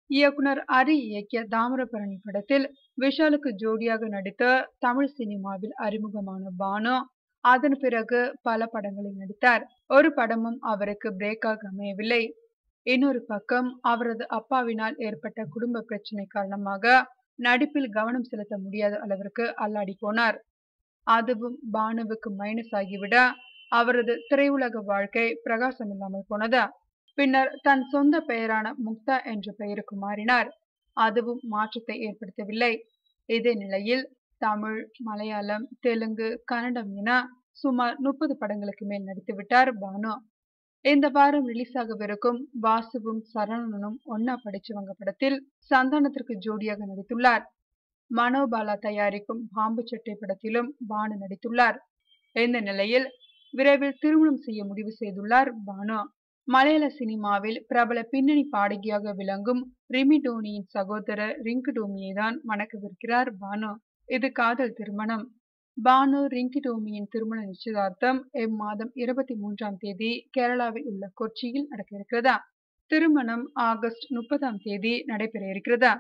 இயக்குனர் ஹரி இயக்கிய தாமிரபரணி படத்தில் விஷாலுக்கு ஜோடியாக நடித்த தமிழ் சினிமாவில் அறிமுகமான பானு அதன் பிறகு பல படங்களில் நடித்தார். ஒரு படமும் அவருக்கு பிரேக்காக அமையவில்லை. இன்னொரு பக்கம் அவரது அப்பாவினால் ஏற்பட்ட குடும்ப பிரச்சனை காரணமாக நடிப்பில் கவனம் செலுத்த முடியாத அளவிற்கு அல்லாடி போனார். அதுவும் பானுவுக்கு மைனஸ் ஆகிவிட அவரது திரையுலக வாழ்க்கை பிரகாசமில்லாமல் போனது. பின்னர் தன் சொந்த பெயரான முக்தா என்ற பெயருக்கு மாறினார். அதுவும் மாற்றத்தை ஏற்படுத்தவில்லை. இதே நிலையில் தமிழ், மலையாளம், தெலுங்கு, கன்னடம் என சுமார் 30 படங்களுக்கு மேல் நடித்துவிட்டார் பானு. இந்த வாரம் ரிலீஸ் ஆகவிருக்கும் வாசுவும் சரவணனும் ஒன்னா படிச்சவங்க படத்தில் சந்தானத்திற்கு ஜோடியாக நடித்துள்ளார். மனோபாலா தயாரிக்கும் பாம்பு சட்டை படத்திலும் பானு நடித்துள்ளார். இந்த நிலையில் விரைவில் திருமணம் செய்ய முடிவு செய்துள்ளார் பானு. மலையாள சினிமாவில் பிரபல பின்னணி பாடகியாக விளங்கும் ரிமி டோனியின் சகோதரர் ரிங்கு டோமியை தான் மணக்கவிருக்கிறார் பானு. இது காதல் திருமணம். பானு ரிங்கி டோமியின் திருமண நிச்சயதார்த்தம் இம்மாதம் 23ஆம் தேதி கேரளாவில் உள்ள கொச்சியில் நடக்க இருக்கிறதா. திருமணம் ஆகஸ்ட் 30ஆம் தேதி நடைபெற இருக்கிறதா.